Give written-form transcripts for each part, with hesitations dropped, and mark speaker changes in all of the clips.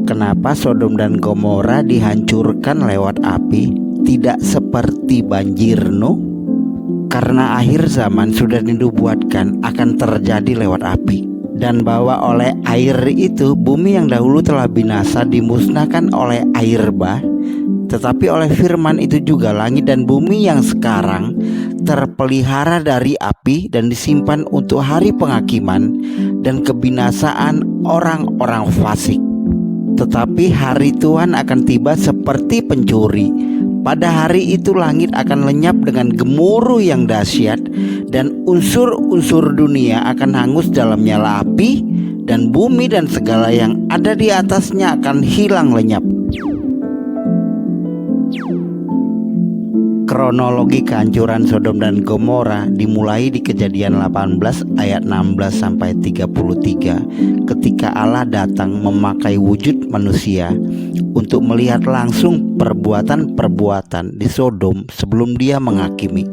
Speaker 1: Kenapa Sodom dan Gomora dihancurkan lewat api, tidak seperti banjir Nuh? Karena akhir zaman sudah dinubuatkan akan terjadi lewat api, dan bahwa oleh air itu bumi yang dahulu telah binasa dimusnahkan oleh air bah. Tetapi oleh firman itu juga langit dan bumi yang sekarang terpelihara dari api dan disimpan untuk hari penghakiman dan kebinasaan orang-orang fasik. Tetapi hari Tuhan akan tiba seperti pencuri. Pada hari itu langit akan lenyap dengan gemuruh yang dahsyat, dan unsur-unsur dunia akan hangus dalam nyala api, dan bumi dan segala yang ada di atasnya akan hilang lenyap. Kronologi kehancuran Sodom dan Gomora dimulai di Kejadian 18 ayat 16 sampai 33, ketika Allah datang memakai wujud manusia untuk melihat langsung perbuatan-perbuatan di Sodom sebelum Dia menghakimi.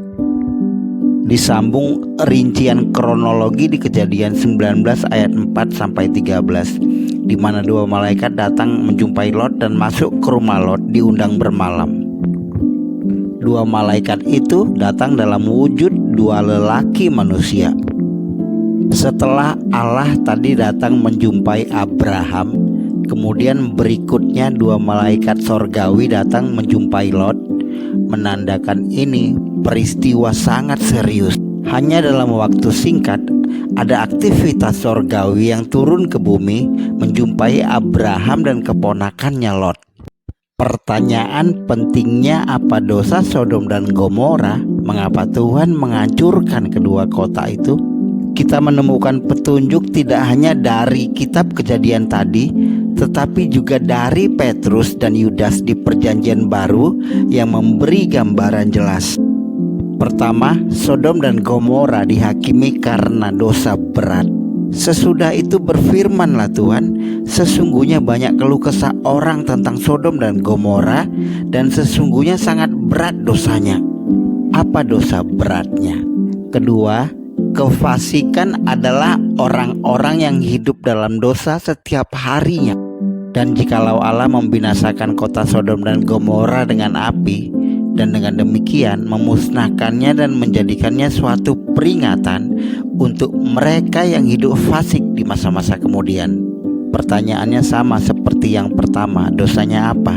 Speaker 1: Disambung rincian kronologi di Kejadian 19 ayat 4 sampai 13, di mana dua malaikat datang menjumpai Lot dan masuk ke rumah Lot diundang bermalam. Dua malaikat itu datang dalam wujud dua lelaki manusia. Setelah Allah tadi datang menjumpai Abraham, kemudian berikutnya dua malaikat sorgawi datang menjumpai Lot, menandakan ini peristiwa sangat serius. Hanya dalam waktu singkat, ada aktivitas sorgawi yang turun ke bumi menjumpai Abraham dan keponakannya Lot. Pertanyaan pentingnya, apa dosa Sodom dan Gomora? Mengapa Tuhan menghancurkan kedua kota itu? Kita menemukan petunjuk tidak hanya dari kitab Kejadian tadi, tetapi juga dari Petrus dan Yudas di Perjanjian Baru yang memberi gambaran jelas. Pertama, Sodom dan Gomora dihakimi karena dosa berat. Sesudah itu berfirmanlah Tuhan, sesungguhnya banyak keluh kesah orang tentang Sodom dan Gomora, dan sesungguhnya sangat berat dosanya. Apa dosa beratnya? Kedua, kefasikan adalah orang-orang yang hidup dalam dosa setiap harinya. Dan jikalau Allah membinasakan kota Sodom dan Gomora dengan api, dan dengan demikian memusnahkannya dan menjadikannya suatu peringatan untuk mereka yang hidup fasik di masa-masa kemudian. Pertanyaannya sama seperti yang pertama, dosanya apa?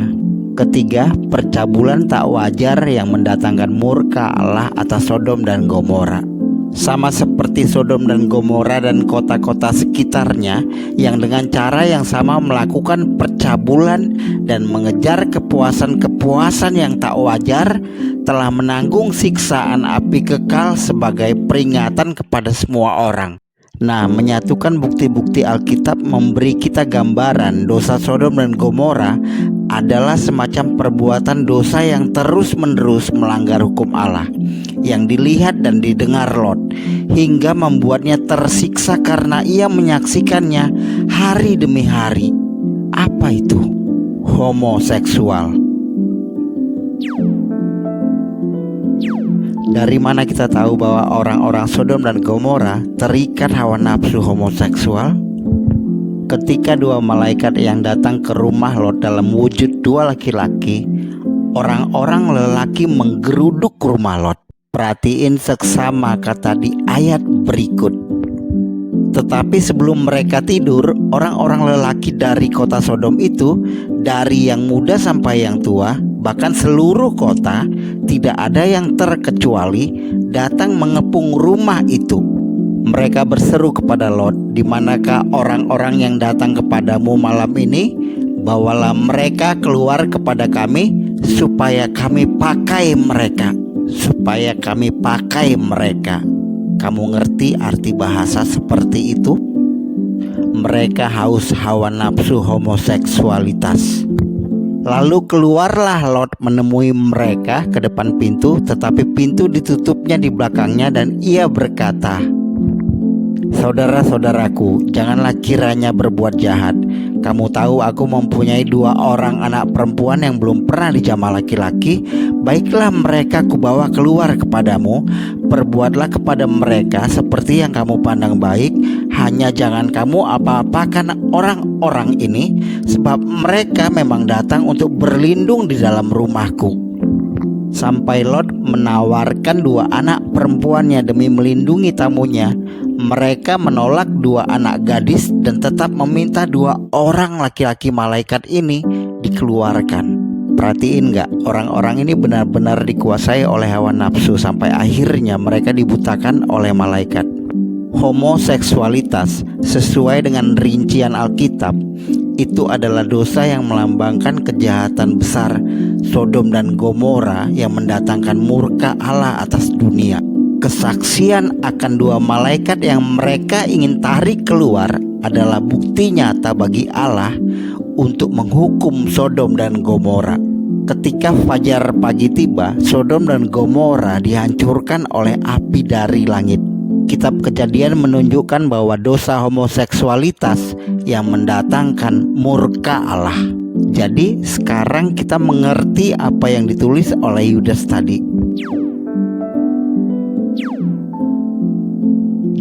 Speaker 1: Ketiga, percabulan tak wajar yang mendatangkan murka Allah atas Sodom dan Gomora. Sama seperti Sodom dan Gomora dan kota-kota sekitarnya yang dengan cara yang sama melakukan percabulan dan mengejar kepuasan-kepuasan yang tak wajar, telah menanggung siksaan api kekal sebagai peringatan kepada semua orang. Nah, menyatukan bukti-bukti Alkitab memberi kita gambaran dosa Sodom dan Gomora adalah semacam perbuatan dosa yang terus-menerus melanggar hukum Allah, yang dilihat dan didengar Lot, hingga membuatnya tersiksa karena ia menyaksikannya hari demi hari. Apa itu? Homoseksual. Dari mana kita tahu bahwa orang-orang Sodom dan Gomora terikat hawa nafsu homoseksual? Ketika dua malaikat yang datang ke rumah Lot dalam wujud dua laki-laki, orang-orang lelaki menggeruduk rumah Lot. Perhatiin seksama kata di ayat berikut. Tetapi sebelum mereka tidur, orang-orang lelaki dari kota Sodom itu, dari yang muda sampai yang tua, bahkan seluruh kota, tidak ada yang terkecuali, datang mengepung rumah itu. Mereka berseru kepada Lot, "Di manakah orang-orang yang datang kepadamu malam ini? Bawalah mereka keluar kepada kami, supaya kami pakai mereka." Supaya kami pakai mereka. Kamu ngerti arti bahasa seperti itu? Mereka haus hawa nafsu homoseksualitas. Lalu keluarlah Lot menemui mereka ke depan pintu, tetapi pintu ditutupnya di belakangnya, dan ia berkata, Saudara-saudaraku, janganlah kiranya berbuat jahat. Kamu tahu aku mempunyai 2 orang anak perempuan yang belum pernah dijamah laki-laki. Baiklah, mereka kubawa keluar kepadamu. Perbuatlah kepada mereka seperti yang kamu pandang baik. Hanya jangan kamu apa-apakan orang-orang ini, sebab mereka memang datang untuk berlindung di dalam rumahku. Sampai Lot menawarkan 2 anak perempuannya demi melindungi tamunya, mereka menolak 2 anak gadis dan tetap meminta 2 orang laki-laki malaikat ini dikeluarkan. Perhatiin gak, orang-orang ini benar-benar dikuasai oleh hawa nafsu sampai akhirnya mereka dibutakan oleh malaikat. Homoseksualitas sesuai dengan rincian Alkitab itu adalah dosa yang melambangkan kejahatan besar Sodom dan Gomora yang mendatangkan murka Allah atas dunia. Kesaksian akan 2 malaikat yang mereka ingin tarik keluar adalah bukti nyata bagi Allah untuk menghukum Sodom dan Gomora. Ketika fajar pagi tiba, Sodom dan Gomora dihancurkan oleh api dari langit. Kitab Kejadian menunjukkan bahwa dosa homoseksualitas yang mendatangkan murka Allah. Jadi sekarang kita mengerti apa yang ditulis oleh Yudas tadi.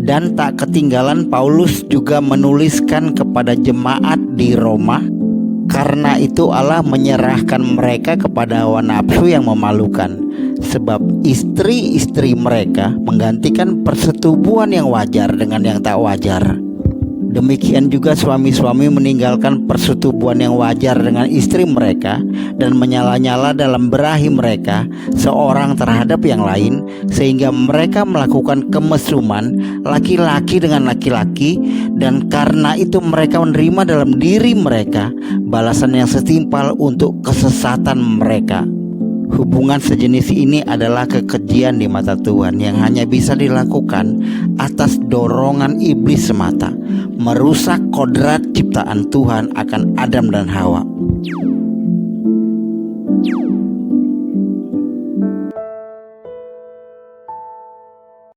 Speaker 1: Dan tak ketinggalan Paulus juga menuliskan kepada jemaat di Roma, karena itu Allah menyerahkan mereka kepada hawa nafsu yang memalukan, sebab istri-istri mereka menggantikan persetubuhan yang wajar dengan yang tak wajar. Demikian juga suami-suami meninggalkan persetubuhan yang wajar dengan istri mereka dan menyala-nyala dalam berahi mereka seorang terhadap yang lain, sehingga mereka melakukan kemesuman laki-laki dengan laki-laki, dan karena itu mereka menerima dalam diri mereka balasan yang setimpal untuk kesesatan mereka. Hubungan sejenis ini adalah kekejian di mata Tuhan yang hanya bisa dilakukan atas dorongan iblis semata, merusak kodrat ciptaan Tuhan akan Adam dan Hawa.